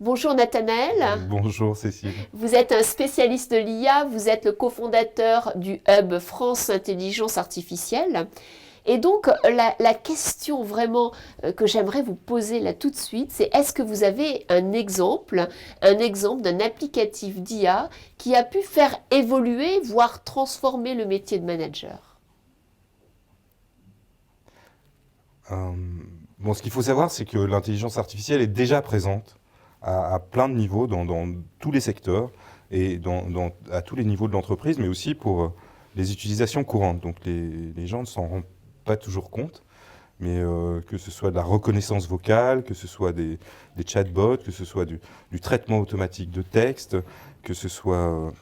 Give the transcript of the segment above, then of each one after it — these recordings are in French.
Bonjour Nathanaël, Bonjour Cécile. vous êtes un spécialiste de l'IA, vous êtes le cofondateur du Hub France Intelligence Artificielle. Et donc la question vraiment que j'aimerais vous poser là tout de suite, c'est est-ce que vous avez un exemple d'un applicatif d'IA qui a pu faire évoluer, voire transformer le métier de manager? Euh, bon, ce qu'il faut savoir, c'est que l'intelligence artificielle est déjà présente à plein de niveaux dans tous les secteurs et à tous les niveaux de l'entreprise, mais aussi pour les utilisations courantes. Donc les gens ne s'en rendent pas toujours compte, mais que ce soit de la reconnaissance vocale, que ce soit des chatbots, que ce soit du traitement automatique de texte, que ce soit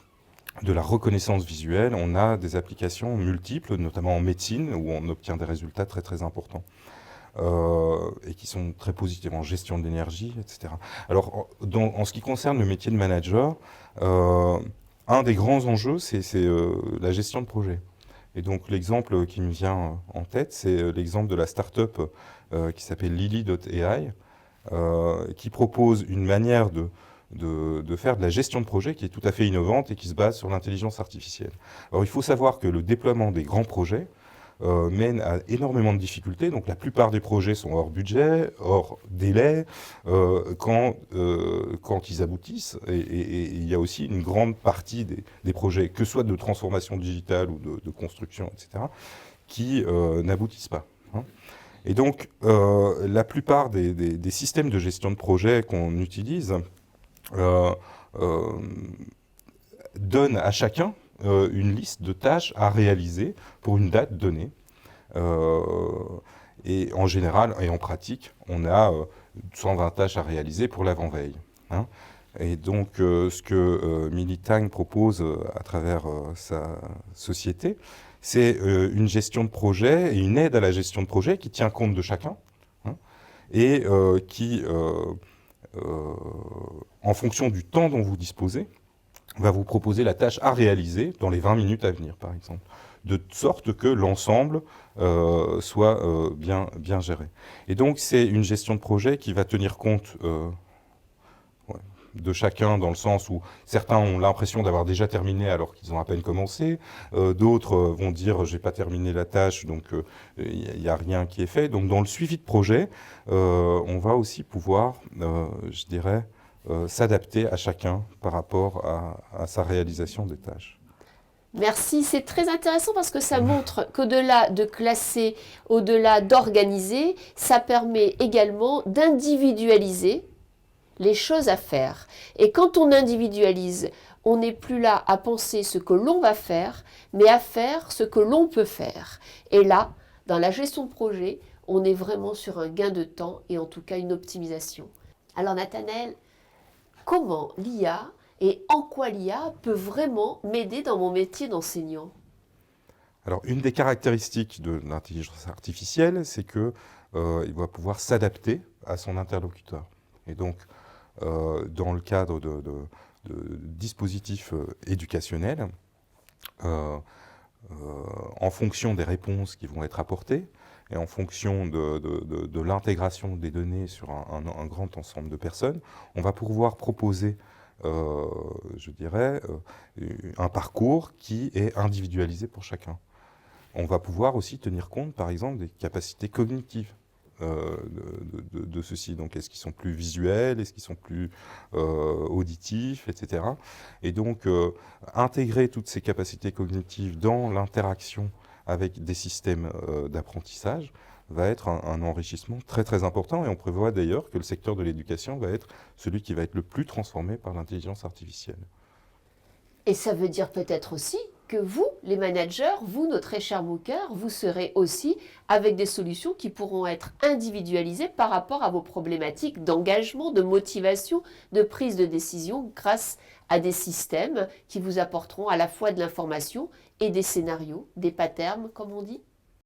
de la reconnaissance visuelle, on a des applications multiples, notamment en médecine, où on obtient des résultats très très importants. Et qui sont très positifs en gestion de l'énergie, etc. Alors, en ce qui concerne le métier de manager, un des grands enjeux, c'est la gestion de projet. Et donc, l'exemple qui me vient en tête, c'est l'exemple de la start-up qui s'appelle Lily.ai, qui propose une manière de faire de la gestion de projet qui est tout à fait innovante et qui se base sur l'intelligence artificielle. Alors, il faut savoir que le déploiement des grands projets mène à énormément de difficultés. Donc la plupart des projets sont hors budget, hors délai, quand ils aboutissent. Et il y a aussi une grande partie des projets, que ce soit de transformation digitale ou de construction, etc., qui n'aboutissent pas. Hein. Et donc la plupart des systèmes de gestion de projet qu'on utilise euh, euh, donnent à chacun une liste de tâches à réaliser pour une date donnée. Euh, et en général et en pratique, on a 120 tâches à réaliser pour l'avant-veille. Hein. Et donc, ce que Militang propose à travers sa société, c'est une gestion de projet et une aide à la gestion de projet qui tient compte de chacun, hein, et qui, en fonction du temps dont vous disposez, va vous proposer la tâche à réaliser dans les 20 minutes à venir, par exemple, de sorte que l'ensemble soit bien géré. Et donc, c'est une gestion de projet qui va tenir compte ouais, de chacun, dans le sens où certains ont l'impression d'avoir déjà terminé alors qu'ils ont à peine commencé, d'autres vont dire j'ai pas terminé la tâche, donc il n'y a rien qui est fait. Donc, dans le suivi de projet, on va aussi pouvoir, je dirais, s'adapter à chacun par rapport à sa réalisation des tâches. Merci, c'est très intéressant parce que ça montre qu'au-delà de classer, au-delà d'organiser, ça permet également d'individualiser les choses à faire. Et quand on individualise, on n'est plus là à penser ce que l'on va faire, mais à faire ce que l'on peut faire. Et là, dans la gestion de projet, on est vraiment sur un gain de temps et en tout cas une optimisation. Alors Nathanaël, comment l'IA et en quoi l'IA peut vraiment m'aider dans mon métier d'enseignant? Alors, une des caractéristiques de l'intelligence artificielle, c'est que il va pouvoir s'adapter à son interlocuteur. Et donc, dans le cadre de dispositifs éducationnels, euh, en fonction des réponses qui vont être apportées et en fonction de l'intégration des données sur un grand ensemble de personnes, on va pouvoir proposer, je dirais, un parcours qui est individualisé pour chacun. On va pouvoir aussi tenir compte, par exemple, des capacités cognitives de ceux-ci. Donc, est-ce qu'ils sont plus visuels, est-ce qu'ils sont plus auditifs, etc. Et donc, intégrer toutes ces capacités cognitives dans l'interaction avec des systèmes d'apprentissage va être un enrichissement très très important. Et on prévoit d'ailleurs que le secteur de l'éducation va être celui qui va être le plus transformé par l'intelligence artificielle. Et ça veut dire peut-être aussi que vous, les managers, vous, nos très chers bookers, vous serez aussi avec des solutions qui pourront être individualisées par rapport à vos problématiques d'engagement, de motivation, de prise de décision grâce à des systèmes qui vous apporteront à la fois de l'information et des scénarios, des patterns, comme on dit.